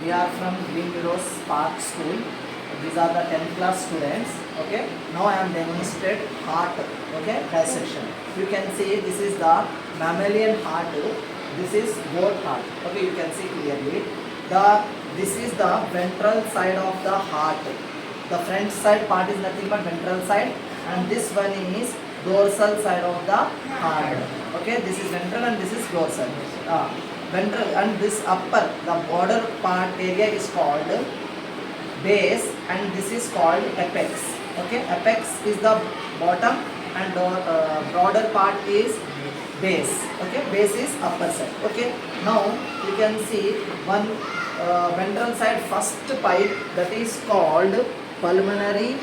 we are from Green Meadows Park School. These are the 10th class students. Okay, now I am demonstrate heart. Okay, dissection. You can see this is the mammalian heart. This is goat heart. Okay, you can see clearly. This is the ventral side of the heart. The front side part is nothing but ventral side, and this one is dorsal side of the heart. Okay, this is ventral and this is dorsal. Ventral and this upper, the border part area is called base, and this is called apex. Okay, apex is the bottom and broader part is base. Okay, base is upper side. Okay, now you can see one ventral side first pipe, that is called pulmonary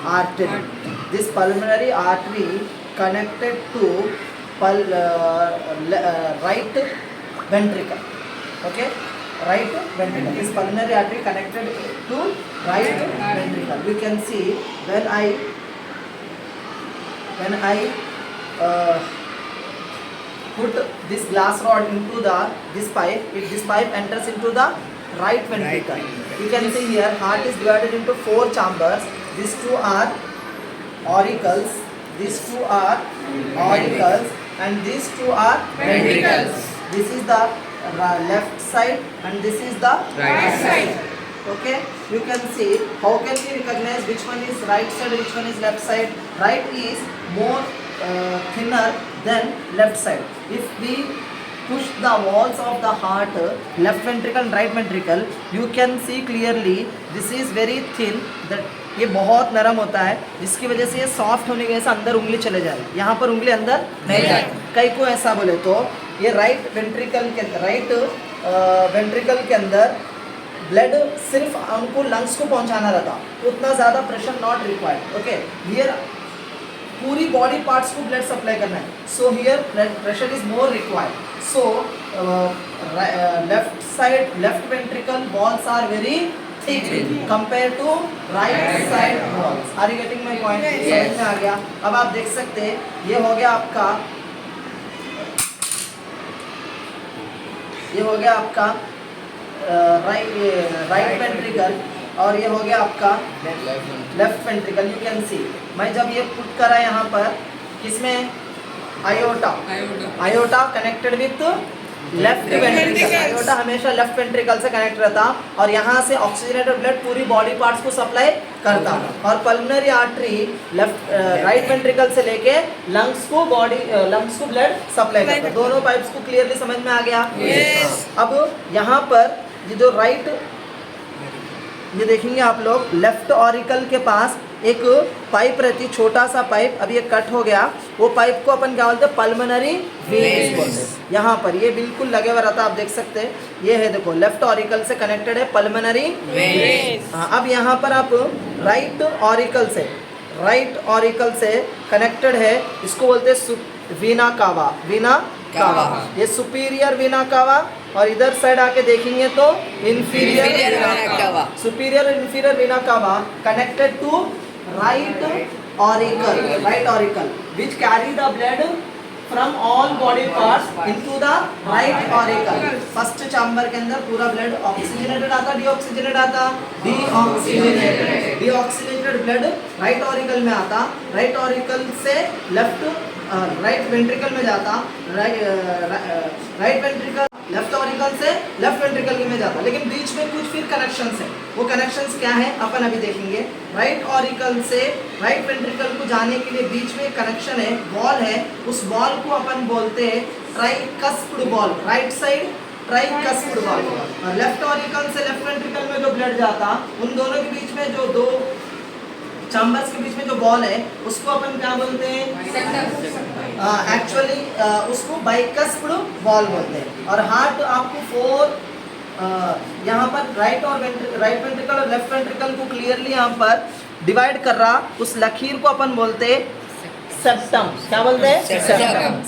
artery. This pulmonary artery connected to right ventricle. Okay, right ventricle. This pulmonary artery connected to right ventricle. You can see when I put this glass rod into this pipe, this pipe enters into the right ventricle. You can see here heart is divided into 4 chambers. These 2 are auricles, these 2 are auricles, and these 2 are ventricles. This is the left side and this is the right side. Okay, you can see how can we recognize which one is right side, which one is left side. Right is more thinner than left side. If we push the walls of the heart, left ventricle and right ventricle, you can see clearly this is very thin. That ये बहुत नरम होता है, जिसकी वजह से ये soft होने की वजह से अंदर उंगली चले जाए, यहाँ पर उंगली अंदर नहीं जाए. कई को ऐसा बोले तो ये राइट वेंट्रिकल के अंदर ब्लड सिर्फ हमको लंग्स को पहुँचाना रहता, उतना ज़्यादा pressure not required. Okay, here पूरी बॉडी पार्ट्स को ब्लड सप्लाई करना है, so here pressure is more required. So left ventricle walls are very thick compare to right side walls. Are you getting my point? समझ में आ गया? अब आप देख सकते हैं ये हो गया आपका राइट वेंट्रिकल, और ये हो गया आपका लेफ्ट वेंट्रिकल. यू कैन सी मैं जब ये पुट करा यहाँ पर किसमें, iota connected with left ventricle. Iota हमेशा लेफ्ट वेंट्रिकल से कनेक्ट रहता और यहाँ से ऑक्सीजनेटेड ब्लड पूरी बॉडी पार्ट्स को सप्लाई करता, और पल्मोनरी आर्टरी राइट वेंट्रिकल से लेके लंग्स को ब्लड सप्लाई करता. दोनों पाइप्स को क्लियरली समझ में आ गया? अब यहाँ पर ये जो राइट, ये देखेंगे आप लोग लेफ्ट ऑरिकल के पास एक पाइप रहती, छोटा सा पाइप. अब ये कट हो गया, वो पाइप को अपन क्या बोलते हैं, पल्मोनरी वेन्स बोलते हैं. यहाँ पर ये बिल्कुल लगे हुआ रहता, आप देख सकते हैं. ये है देखो लेफ्ट ऑरिकल से कनेक्टेड है पल्मोनरी वेन्स. अब यहाँ पर आप राइट ऑरिकल से कनेक्टेड है, इसको बोलते हैं वीना कावा. ये सुपीरियर वीना कावा, और इधर साइड आके देखेंगे तो inferior superior inferior vena cava connected to right auricle which carry the blood from all body parts into the right auricle. First chamber के अंदर पूरा ब्लड ऑक्सीजनेटेड आता, डीऑक्सीजनेटेड आता, डीऑक्सीजनेटेड ब्लड राइट ऑरिकल में आता, राइट ऑरिकल से right ventricle में जाता, राइट वेंट्रिकल लेफ्ट ऑरिकल से लेफ्ट वेंट्रिकल में जाता. लेकिन बीच में कुछ फिर कनेक्शंस है. वो कनेक्शंस क्या है अपन अभी देखेंगे. राइट ऑरिकल से राइट वेंट्रिकल को जाने के लिए बीच में कनेक्शन है, वॉल है. उस वॉल को अपन बोलते हैं tricuspid valve. Right side tricuspid valve. और लेफ्ट ऑरिकल से लेफ्ट वेंट्रिकल में जो ब्लड जाता, उन दोनों के बीच में जो 2 चैम्बर्स के बीच में जो वॉल है उसको अपन क्या बोलते हैं, एक्चुअली उसको बाइकस्प्ड वॉल बोलते हैं. और हार्ट आपको 4 यहाँ पर राइट वेंट्रिकल और लेफ्ट वेंट्रिकल को क्लियरली यहाँ पर डिवाइड कर रहा, उस लकीर को अपन बोलते हैं सेप्टम. क्या बोलते हैं?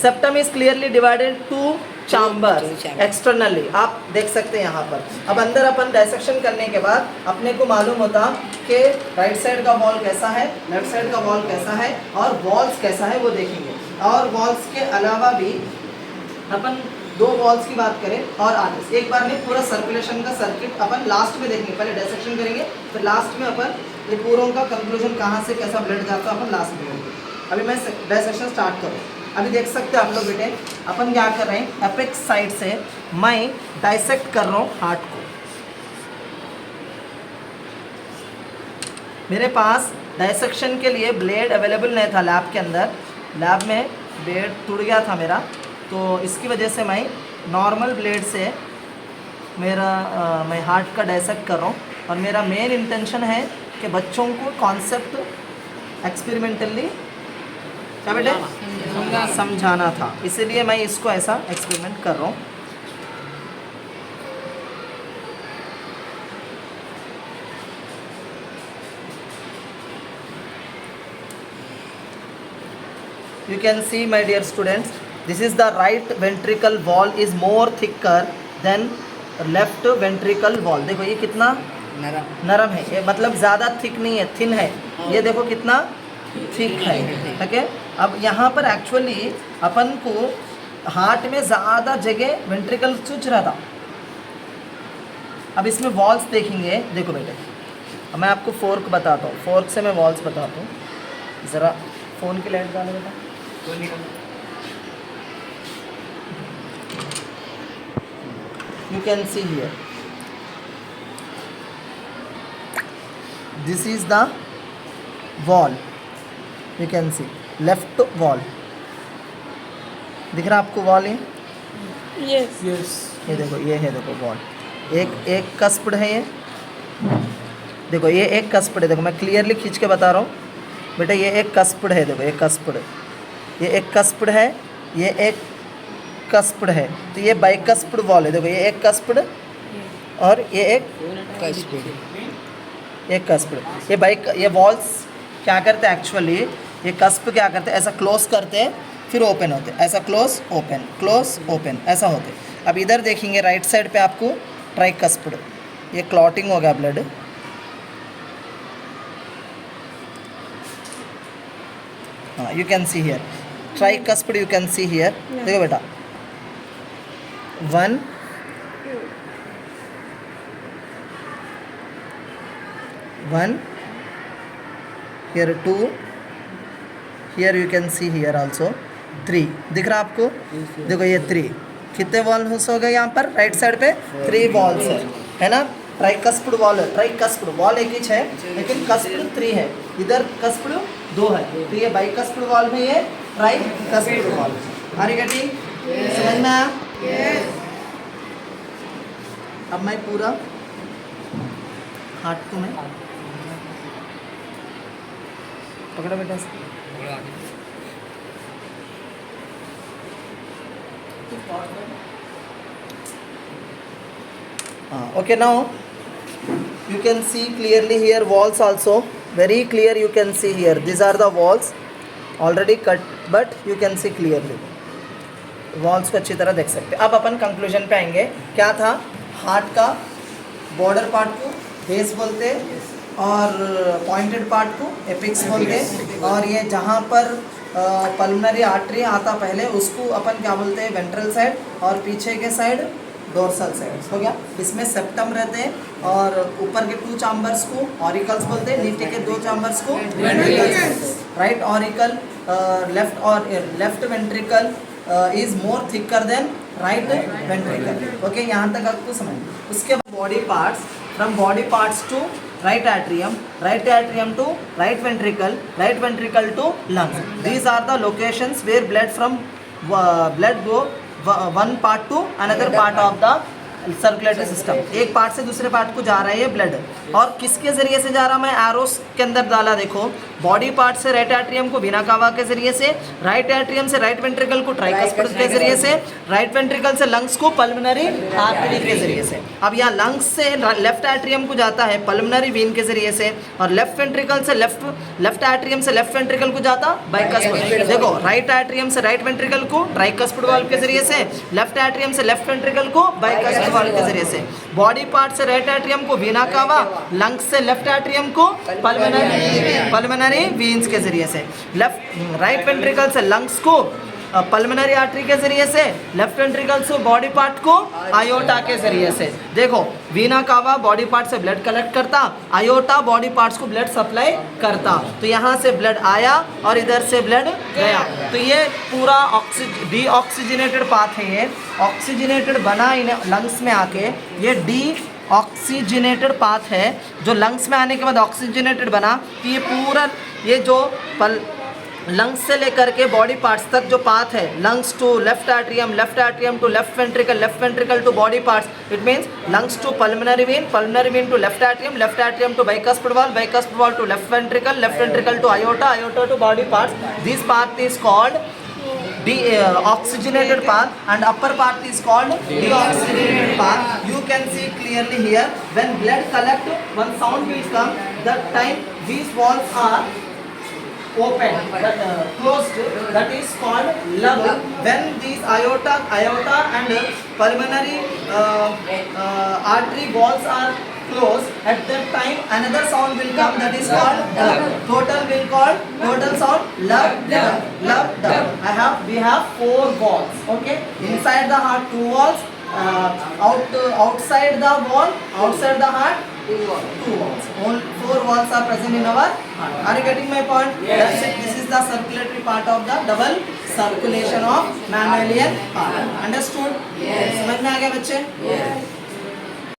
Septum is clearly divided 2 chamber externally. आप देख सकते हैं यहाँ पर. अब अंदर अपन डायसेक्शन करने के बाद अपने को मालूम होता कि राइट साइड का वॉल कैसा है, लेफ्ट साइड का वॉल कैसा है, और वॉल्स कैसा है वो देखेंगे. और वॉल्स के अलावा भी अपन दो वॉल्स की बात करें और आर्टरीज, एक बार में पूरा सर्कुलेशन का सर्किट अपन लास्ट में देखेंगे, पहले डायसेक्शन करेंगे फिर लास्ट में अपन ये पूरों का कंक्लूजन कहाँ से कैसा ब्लड जाता है अपन लास्ट में करेंगे। अभी मैं डायसेक्शन स्टार्ट करूँ। अभी देख सकते हैं आप लोग बेटे, अपन क्या कर रहे हैं, एपेक्स साइड से मैं डाइसेक्ट कर रहा हूँ हार्ट को। मेरे पास डाइसेक्शन के लिए ब्लेड अवेलेबल नहीं था लैब के अंदर, लैब में ब्लेड टूट गया था मेरा, तो इसकी वजह से मैं नॉर्मल ब्लेड से मैं हार्ट का डाइसेक्ट कर रहा हूँ। और मेरा मेन इंटेंशन है कि बच्चों को कॉन्सेप्ट एक्सपेरिमेंटली क्या बेटे समझाना था, इसीलिए मैं इसको ऐसा एक्सपेरिमेंट कर रहा हूँ। You can see my dear students, this is the right ventricle wall is more thicker than left ventricle wall। देखो ये कितना नरम है, ये मतलब ज़्यादा थिक नहीं है, थिन है। ये देखो कितना थिक है, ठीक है। अब यहाँ पर एक्चुअली अपन को हार्ट में ज़्यादा जगह वेंट्रिकल चुच रहा था। अब इसमें वॉल्स देखेंगे, देखो बेटे अब मैं आपको फोर्क बताता हूँ, फोर्क से मैं वॉल्स बताता हूँ। ज़रा फ़ोन की लाइट डालो बेटा। You can see here, this is the wall, you can see left wall, दिख रहा आपको वॉल है? Yes. ये देखो, ये है देखो वॉल, एक कस्पड है ये, देखो ये एक कस्पड है, देखो मैं क्लियरली खींच के बता रहा हूँ बेटा, ये एक कस्पड है, देखो ये कस्पड, ये एक कस्पड है, ये एक कस्पड है, तो ये बाइकस्पड वॉल है। देखो ये एक कस्पड और ये एक कस्पड, ये वॉल्स क्या करते हैं एक्चुअली, ये कस्प क्या करते हैं, ऐसा क्लोज करते हैं फिर ओपन होते हैं, ऐसा क्लोज ओपन ऐसा होते हैं। अब इधर देखेंगे राइट साइड पे आपको ट्राइकस्पड, ये क्लॉटिंग हो गया ब्लड, हाँ you can see here tricuspid, you can see here, देखो बेटा 1 1 here 2 here you can see here also 3 दिख रहा आपको? देखो ये 3 कितने वॉल्स हो गए यहाँ पर राइट साइड पे? 3 वॉल्स है ना। ट्राइकस्पड वॉल है, ट्राइकस्पड वॉल एक ही है लेकिन कस्पड 3 है, इधर कस्पड 2 है, तो ये बाइकस्पड वॉल में ये tricuspid valve. Are you getting? समझ में आया? अब मैं पूरा हार्ट को मैं पकड़ा बेटा, okay, now you can see clearly here walls also, very clear you can see here, these are the walls already cut but you can see clearly, walls को अच्छी तरह देख सकते हैं। अब अपन कंक्लूजन पे आएंगे। क्या था? हार्ट का बॉर्डर पार्ट को बेस बोलते हैं और पॉइंटेड पार्ट को एपिक्स बोलते हैं, और ये जहाँ पर पल्मोनरी आर्टरी आता पहले उसको अपन क्या बोलते हैं? वेंट्रल साइड, और पीछे के साइड डोर्सल साइड हो गया। इसमें सेप्टम रहते हैं और ऊपर के 2 चैम्बर्स को ऑरिकल्स बोलते हैं, नीचे के 2 चैम्बर्स को ventricles. Right auricle left ventricle is more thicker than right ventricle. Okay, यहाँ तक आपको समझ। उसके बाद body parts, from body parts to right atrium to right ventricle to lungs. These are the locations where blood go one part to another part of the circulatory system. एक part से दूसरे part को जा रहा है ये blood, और किसके ज़रिए से जा रहा? मैं एरोस के अंदर डाला, देखो बॉडी पार्ट से राइट एट्रियम को वेना कावा के ज़रिए से, राइट एट्रियम से राइट वेंट्रिकल को ट्राइकस्पड के ज़रिए से, राइट वेंट्रिकल से लंग्स को पल्मोनरी आर्टरी के ज़रिए से। अब यहाँ लंग्स से लेफ्ट एट्रियम को जाता है पल्मोनरी वेन के ज़रिए से, और लेफ्ट वेंट्रिकल से लेफ्ट एट्रियम से लेफ्ट वेंट्रिकल को जाता बाइकस्पड। देखो राइट एट्रियम से राइट वेंट्रिकल को ट्राइकस्पड वाल्व के ज़रिए से, लेफ्ट एट्रियम से लेफ्ट वेंट्रिकल को बाइकस्पड वाल्व के ज़रिए से। बॉडी पार्ट से राइट एट्रियम को वेना कावा, लंग्स से लेफ्ट एट्रियम को पल्मोनरी वेन्स के ज़रिए से, राइट वेंट्रिकल से लंग्स को पल्मोनरी आर्टरी के जरिए से, लेफ्ट वेंट्रिकल से बॉडी पार्ट को आयोटा के जरिए से। देखो वीना कावा बॉडी पार्ट से ब्लड कलेक्ट करता, आयोटा बॉडी पार्ट्स को ब्लड सप्लाई करता। तो यहाँ से ब्लड आया और इधर से ब्लड गया। तो ये पूरा डी ऑक्सीजनेटेड पाथ है, ये ऑक्सीजनेटेड बना इन लंग्स में आके, ये डी ऑक्सीजनेटेड पाथ है जो लंग्स में आने के बाद ऑक्सीजनेटेड बना। तो ये पूरा ये जो लंग्स से लेकर के बॉडी पार्ट्स तक जो पाथ है, lungs to left atrium to left ventricle to body parts, it means lungs to pulmonary vein to left atrium to bicuspid valve to left ventricle to aorta to body parts. This path is called oxygenated path and upper part is called deoxygenated path. You can see clearly here when blood collect, one sound will come, that time these walls are open, closed, that is called lung. When these aorta and pulmonary artery walls are closed, at that time another sound will come, that is called total sound love. We have 4 walls, okay? Inside the heart 2 walls, outside the heart 2 walls. All 4 walls are present in our heart. Are you getting my point? Yes. That's it. This is the circulatory part of the double circulation of mammalian heart. Understood? Yes. समझ में आ गया बच्चे? Yes.